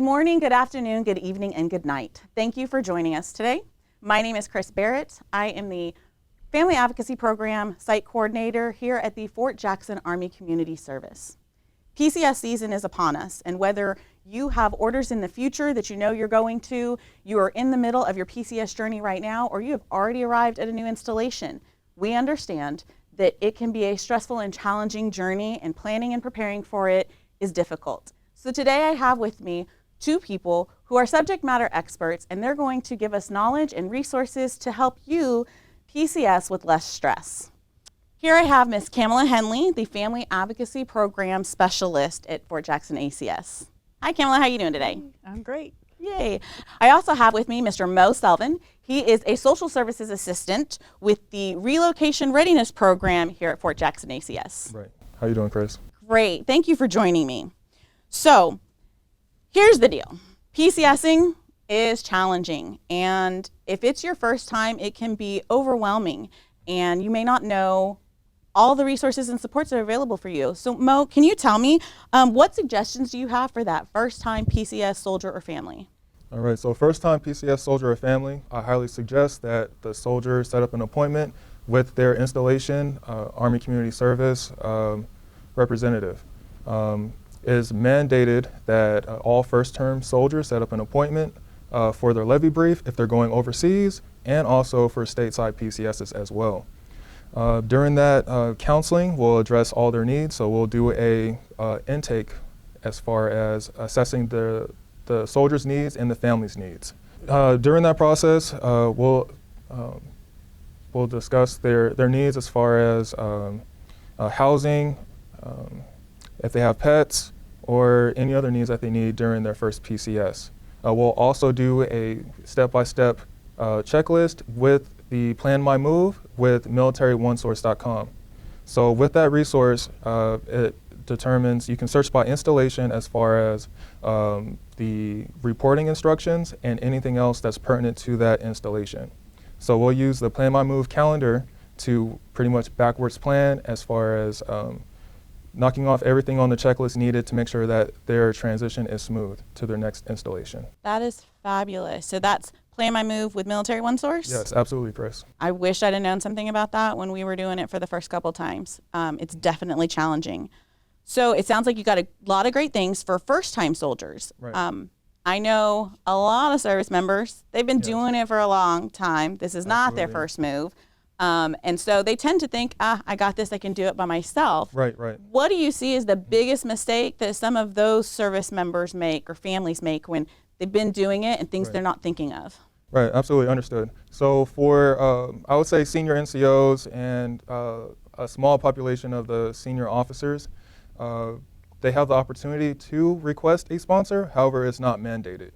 Good morning, good afternoon, good evening, and good night. Thank you for joining us today. My name is Chris Barrett. I am the Family Advocacy Program Site Coordinator here at the Fort Jackson Army Community Service. PCS season is upon us, and whether you have orders in the future that you know you're going to, you are in the middle of your PCS journey right now, or you have already arrived at a new installation, we understand that it can be a stressful and challenging journey, and planning and preparing for it is difficult. So today I have with me two people who are subject matter experts, and they're going to give us knowledge and resources to help you PCS with less stress. Here I have Ms. Kamala Henley, the Family Advocacy Program Specialist at Fort Jackson ACS. Hi Kamala, how are you doing today? I'm great. Yay. I also have with me Mr. Mo Selvin. He is a social services assistant with the Relocation Readiness Program here at Fort Jackson ACS. Right. How you doing, Chris? Great. Thank you for joining me. So, here's the deal. PCSing is challenging, and if it's your first time, it can be overwhelming, and you may not know all the resources and supports that are available for you. So Mo, can you tell me what suggestions do you have for that first time PCS soldier or family? All right, so first time PCS soldier or family, I highly suggest that the soldier set up an appointment with their installation Army Community Service representative. It is mandated that all first-term soldiers set up an appointment for their levy brief if they're going overseas, and also for stateside PCSs as well. During that counseling, we'll address all their needs, so we'll do a intake as far as assessing the soldiers' needs and the family's needs. During that process, we'll discuss their needs as far as housing, if they have pets, or any other needs that they need during their first PCS. We'll also do a step-by-step checklist with the Plan My Move with militaryonesource.com. So with that resource, it determines, you can search by installation as far as the reporting instructions and anything else that's pertinent to that installation. So we'll use the Plan My Move calendar to pretty much backwards plan as far as knocking off everything on the checklist needed to make sure that their transition is smooth to their next installation. That is fabulous. So that's Plan My Move with Military One Source? Yes, absolutely, Chris. I wish I'd have known something about that when we were doing it for the first couple times. It's definitely challenging. So it sounds like you got a lot of great things for first-time soldiers. Right. I know a lot of service members, they've been doing it for a long time. This is not their first move. And so they tend to think, I got this, I can do it by myself. Right, right. What do you see as the biggest mistake that some of those service members make or families make when they've been doing it and things they're not thinking of? Right, absolutely, understood. So for, I would say senior NCOs and a small population of the senior officers, they have the opportunity to request a sponsor, however, it's not mandated.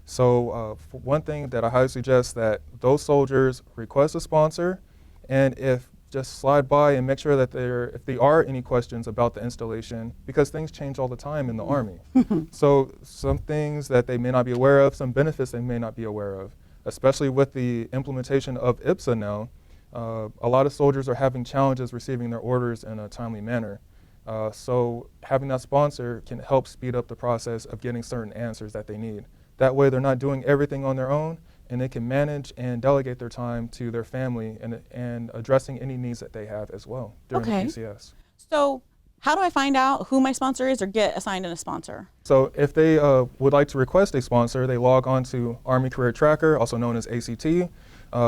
So for one thing that I highly suggest that those soldiers request a sponsor, and if just slide by and make sure that if there are any questions about the installation, because things change all the time in the Army. So some things that they may not be aware of, some benefits they may not be aware of, especially with the implementation of IPSA now, a lot of soldiers are having challenges receiving their orders in a timely manner. So having that sponsor can help speed up the process of getting certain answers that they need. That way they're not doing everything on their own, and they can manage and delegate their time to their family and addressing any needs that they have as well during the PCS. So how do I find out who my sponsor is or get assigned a sponsor? So if they would like to request a sponsor, they log on to Army Career Tracker, also known as ACT,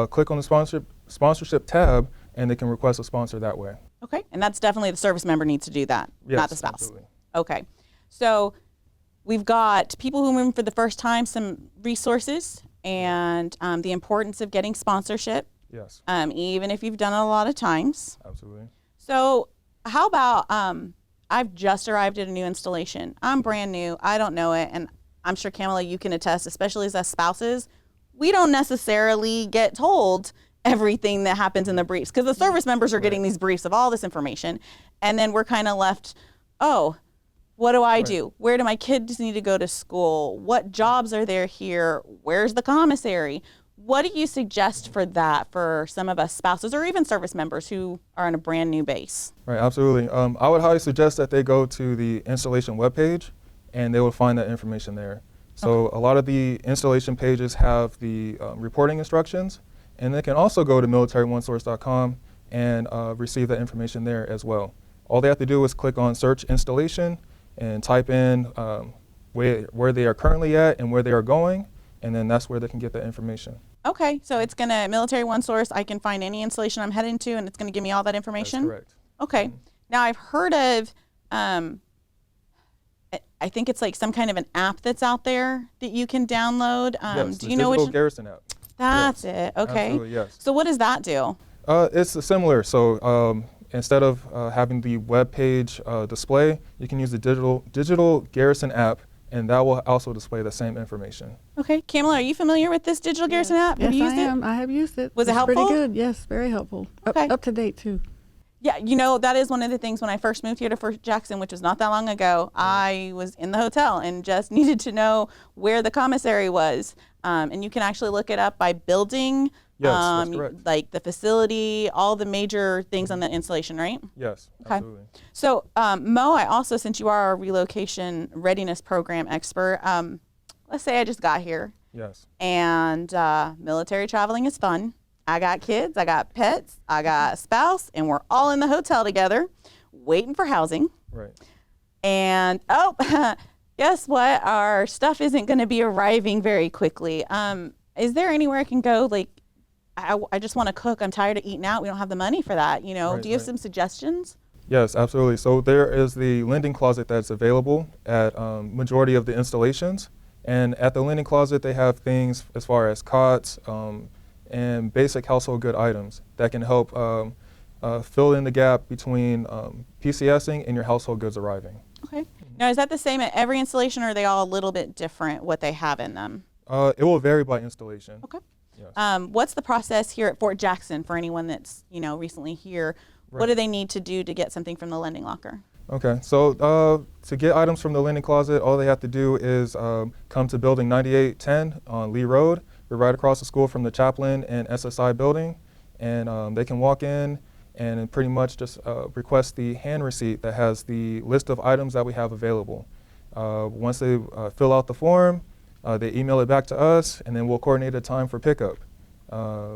click on the sponsorship tab, and they can request a sponsor that way. Okay, and that's definitely the service member needs to do that, not the spouse. Absolutely. Okay, so we've got people who move for the first time, some resources, and the importance of getting sponsorship. Yes. Even if you've done it a lot of times. Absolutely. So how about I've just arrived at a new installation. I'm brand new. I don't know it. And I'm sure, Kamala, you can attest, especially as us spouses, we don't necessarily get told everything that happens in the briefs because the service members are getting these briefs of all this information. And then we're kind of left, oh, what do I do? Where do my kids need to go to school? What jobs are there here? Where's the commissary? What do you suggest for that for some of us spouses or even service members who are on a brand new base? Right, absolutely. I would highly suggest that they go to the installation webpage and they will find that information there. So a lot of the installation pages have the reporting instructions, and they can also go to militaryonesource.com and receive that information there as well. All they have to do is click on search installation and type in where they are currently at and where they are going, and then that's where they can get that information. Okay, so it's going to, Military One Source, I can find any installation I'm heading to, and it's going to give me all that information? That's correct. Okay. Now, I've heard of, I think it's like some kind of an app that's out there that you can download. Yes, do you know which? Digital Garrison app. That's Yes. it. Okay. Absolutely, yes. So what does that do? It's similar. So instead of having the web page display, you can use the digital Garrison app, and that will also display the same information. Okay. Kamala, are you familiar with this Digital Garrison app? Have Yes, you used I it? am. I have used it. Was it It's helpful? Pretty good. Yes, very helpful. Okay. Up to date too. Yeah, you know, that is one of the things when I first moved here to Fort Jackson, which was not that long ago, I was in the hotel and just needed to know where the commissary was. And you can actually look it up by building, Yes, that's correct. like the facility, all the major things on the installation, right? Yes, Okay. absolutely. So, Mo, I also, since you are our relocation readiness program expert, let's say I just got here Yes. and military traveling is fun. I got kids, I got pets, I got a spouse, and we're all in the hotel together waiting for housing. Right. And, guess what? Our stuff isn't going to be arriving very quickly. Is there anywhere I can go? Like, I just want to cook. I'm tired of eating out. We don't have the money for that. You know, Right, do you have right. some suggestions? Yes, absolutely. So there is the lending closet that's available at majority of the installations. And at the lending closet, they have things as far as cots and basic household good items that can help fill in the gap between PCSing and your household goods arriving. Okay. Now, is that the same at every installation, or are they all a little bit different, what they have in them? It will vary by installation. Okay. Yes. What's the process here at Fort Jackson for anyone that's, you know, recently here? What Right. do they need to do to get something from the lending locker? Okay, so to get items from the lending closet, all they have to do is come to building 9810 on Lee Road. We're right across the school from the Chaplain and SSI building, and they can walk in and pretty much just request the hand receipt that has the list of items that we have available. Once they fill out the form, they email it back to us, and then we'll coordinate a time for pickup.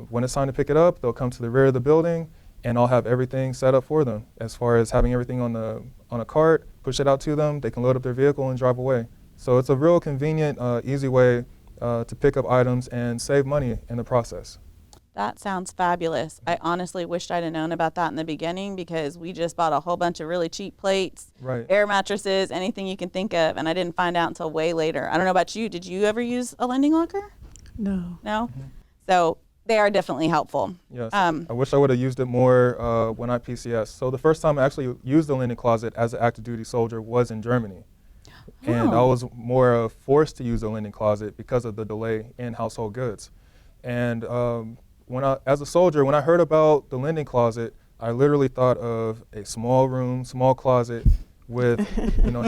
When it's time to pick it up, they'll come to the rear of the building, and I'll have everything set up for them as far as having everything on a cart, push it out to them, they can load up their vehicle and drive away. So it's a real convenient, easy way to pick up items and save money in the process. That sounds fabulous. I honestly wished I'd have known about that in the beginning, because we just bought a whole bunch of really cheap plates, Right. air mattresses, anything you can think of, and I didn't find out until way later. I don't know about you. Did you ever use a lending locker? No. No? So they are definitely helpful. Yes, I wish I would have used it more when I PCS. So the first time I actually used the lending closet as an active duty soldier was in Germany. And I was more forced to use the lending closet because of the delay in household goods. And as a soldier, when I heard about the lending closet, I literally thought of a small room, small closet with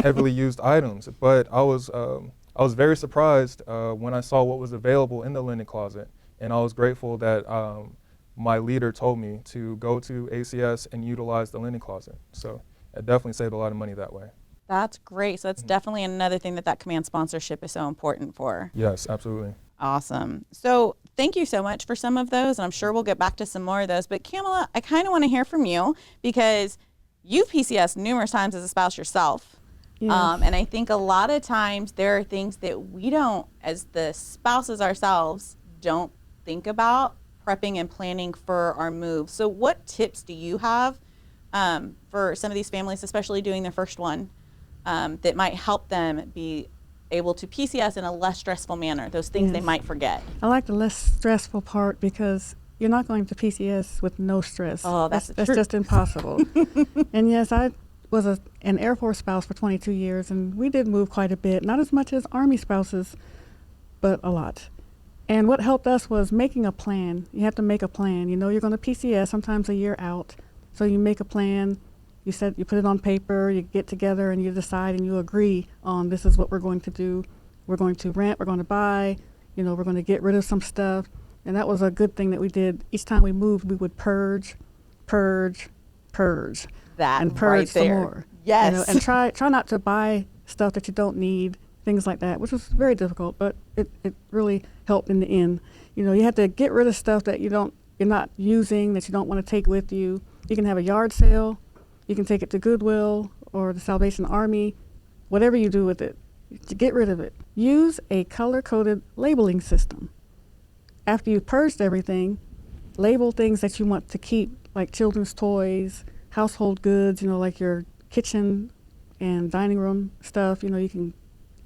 heavily used items. But I was very surprised when I saw what was available in the lending closet, and I was grateful that my leader told me to go to ACS and utilize the lending closet. So it definitely saved a lot of money that way. That's great. So that's definitely another thing that command sponsorship is so important for. Yes, absolutely. Awesome. So thank you so much for some of those, and I'm sure we'll get back to some more of those. But Kamala, I kind of want to hear from you, because you've PCSed numerous times as a spouse yourself. Yes. And I think a lot of times there are things that we don't, as the spouses ourselves, don't think about prepping and planning for our move. So what tips do you have for some of these families, especially doing their first one, that might help them be able to PCS in a less stressful manner, those things they Yes. might forget? I like the less stressful part, because you're not going to PCS with no stress. Oh, that's the truth. just impossible. And yes, I was an Air Force spouse for 22 years, and we did move quite a bit, not as much as Army spouses, but a lot. And what helped us was making a plan. You have to make a plan. You know you're going to PCS sometimes a year out, so you make a plan. You put it on paper, you get together and you decide and you agree on, this is what we're going to do. We're going to rent, we're going to buy, we're going to get rid of some stuff. And that was a good thing that we did. Each time we moved, we would purge, That and purge right some there. more. Yes. And try not to buy stuff that you don't need things like that, which was very difficult, but it really helped in the end. You know, you have to get rid of stuff that you're not using, that you don't want to take with you. You can have a yard sale, you can take it to Goodwill or the Salvation Army, whatever you do with it, to get rid of it. Use a color-coded labeling system. After you've purged everything, label things that you want to keep, like children's toys, household goods, you know, like your kitchen and dining room stuff. You know, you can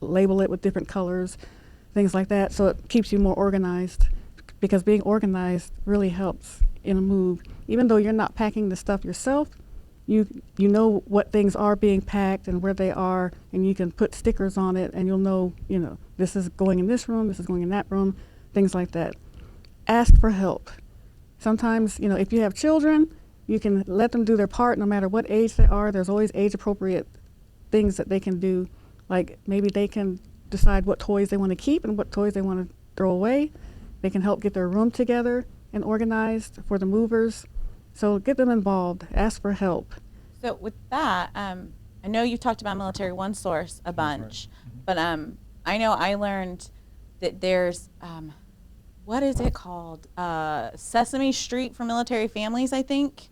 label it with different colors, things like that, so it keeps you more organized, because being organized really helps in a move. Even though you're not packing the stuff yourself, you know what things are being packed and where they are, and you can put stickers on it, and you'll know, you know, this is going in this room, this is going in that room, things like that. Ask for help. Sometimes, you know, if you have children, you can let them do their part no matter what age they are. There's always age-appropriate things that they can do. Like maybe they can decide what toys they want to keep and what toys they want to throw away. They can help get their room together and organized for the movers. So get them involved. Ask for help. So with that, I know you've talked about Military One Source a bunch, but I know I learned that there's, what is it called? Sesame Street for military families, I think,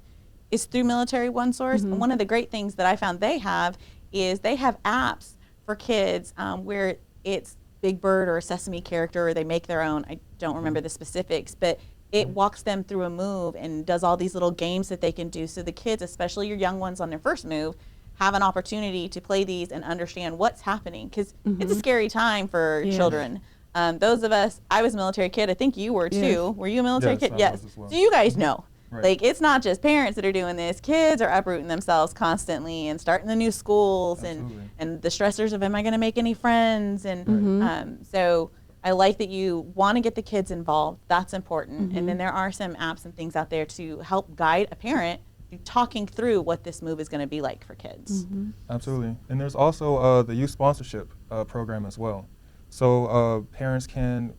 is through Military One Source. And one of the great things that I found they have is they have apps for kids where it's Big Bird or a Sesame character, or they make their own. I don't remember the specifics, but it walks them through a move and does all these little games that they can do. So the kids, especially your young ones on their first move, have an opportunity to play these and understand what's happening, because it's a scary time for children. Those of us, I was a military kid. I think you were too. Yes. Were you a military kid? I Yes. was as well. So you guys know. Right. Like, it's not just parents that are doing this. Kids are uprooting themselves constantly and starting the new schools and the stressors of, am I going to make any friends? And so I like that you want to get the kids involved. That's important. And then there are some apps and things out there to help guide a parent through talking through what this move is going to be like for kids. Absolutely. And there's also the youth sponsorship program as well. So parents can,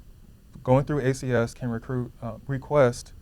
going through ACS, can request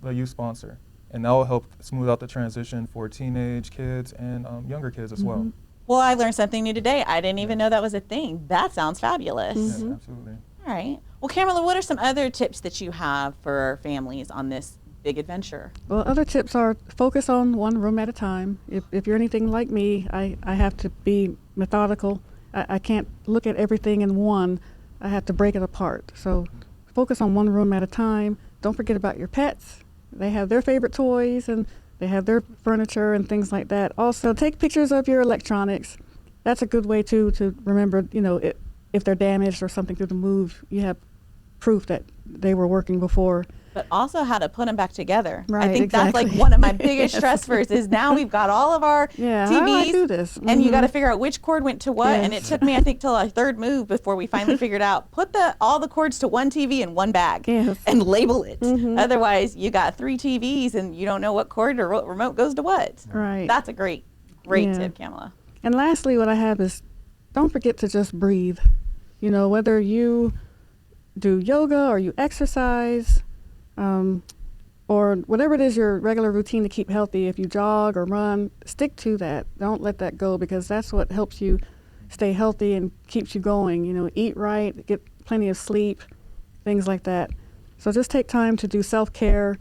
the youth sponsor, and that will help smooth out the transition for teenage kids and younger kids as well. Well, I learned something new today. I didn't even know that was a thing. That sounds fabulous. Yeah, absolutely. All right. Well, Carola, what are some other tips that you have for families on this big adventure? Well, other tips are focus on one room at a time. If you're anything like me, I have to be methodical. I can't look at everything in one. I have to break it apart. So focus on one room at a time. Don't forget about your pets. They have their favorite toys and they have their furniture and things like that. Also, take pictures of your electronics. That's a good way too to remember, you know, if they're damaged or something through the move, you have proof that they were working before. But also how to put them back together. Right, I think exactly. that's like one of my biggest stressors is now we've got all of our Yeah, how do I TVs do this? and you got to figure out which cord went to what. And it Yes. took me, I think, till our third move before we finally figured out, put all the cords to one TV in one bag Yes. and label it. Otherwise, you got 3 TVs and you don't know what cord or what remote goes to what. Right. That's a great Yeah. tip, Kamala. And lastly, what I have is don't forget to just breathe. You know, whether you do yoga or you exercise, or whatever it is your regular routine to keep healthy, if you jog or run, stick to that. Don't let that go, because that's what helps you stay healthy and keeps you going. You know, eat right, get plenty of sleep, things like that. So just take time to do self-care,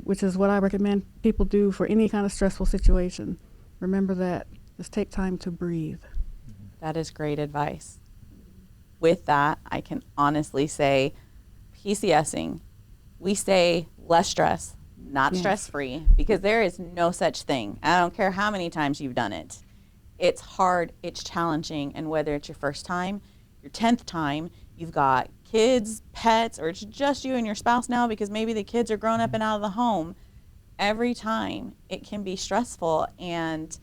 which is what I recommend people do for any kind of stressful situation. Remember that. Just take time to breathe. That is great advice. With that, I can honestly say PCSing, we say less stress, not Yes. stress-free, because there is no such thing. I don't care how many times you've done it. It's hard, it's challenging, and whether it's your first time, your 10th time, you've got kids, pets, or it's just you and your spouse now because maybe the kids are grown up and out of the home, every time it can be stressful. And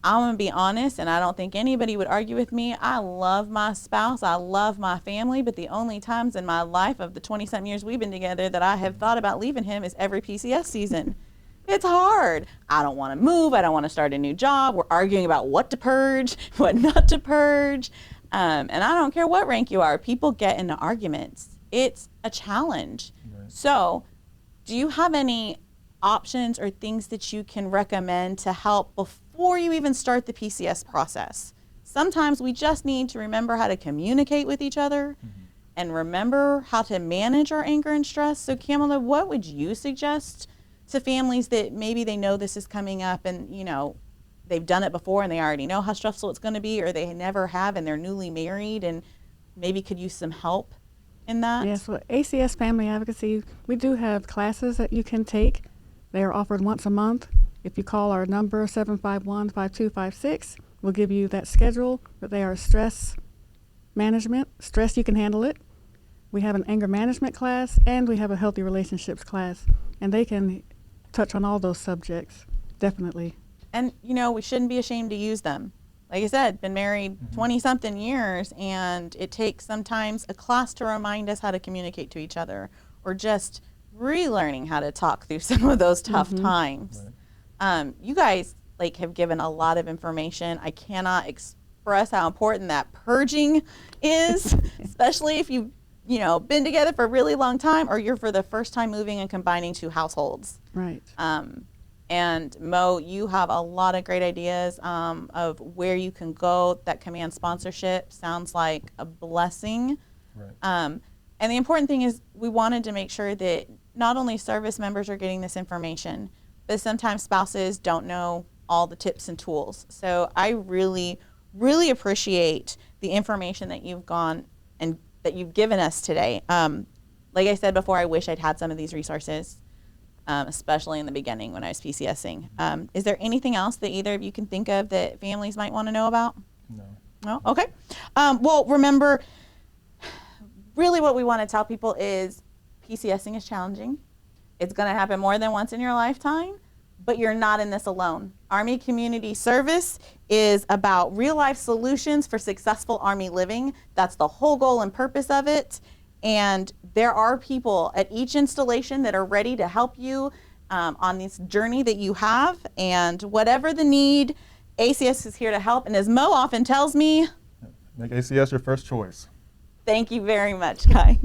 I'm going to be honest, and I don't think anybody would argue with me. I love my spouse. I love my family. But the only times in my life of the 20-something years we've been together that I have thought about leaving him is every PCS season. It's hard. I don't want to move. I don't want to start a new job. We're arguing about what to purge, what not to purge. And I don't care what rank you are. People get into arguments. It's a challenge. Right. So do you have any options or things that you can recommend to help before you even start the PCS process? sometimes we just need to remember how to communicate with each other and remember how to manage our anger and stress. So Kamala, what would you suggest to families that maybe they know this is coming up and, you know, they've done it before and they already know how stressful it's going to be, or they never have and they're newly married and maybe could use some help in that? Yes, well, ACS Family Advocacy, we do have classes that you can take. They are offered once a month. If you call our number, 751-5256, we'll give you that schedule. But they are stress management. Stress, you can handle it. We have an anger management class, and we have a healthy relationships class. And they can touch on all those subjects, definitely. And, you know, we shouldn't be ashamed to use them. Like I said, been married 20-something years, and it takes sometimes a class to remind us how to communicate to each other, or just relearning how to talk through some of those tough times. Right. You guys like have given a lot of information. I cannot express how important that purging is, especially if you've been together for a really long time, or you're for the first time moving and combining two households. Right. And Mo, you have a lot of great ideas of where you can go. That command sponsorship sounds like a blessing. Right. And the important thing is we wanted to make sure that not only service members are getting this information, but sometimes spouses don't know all the tips and tools. So I really, really appreciate the information that you've gone and that you've given us today. Like I said before, I wish I'd had some of these resources, especially in the beginning when I was PCSing. Is there anything else that either of you can think of that families might want to know about? No. No? Okay. Well, remember, really what we want to tell people is PCSing is challenging. It's going to happen more than once in your lifetime, but you're not in this alone. Army Community Service is about real-life solutions for successful Army living. That's the whole goal and purpose of it. And there are people at each installation that are ready to help you on this journey that you have. And whatever the need, ACS is here to help. And as Mo often tells me, Make ACS your first choice. thank you very much, guys.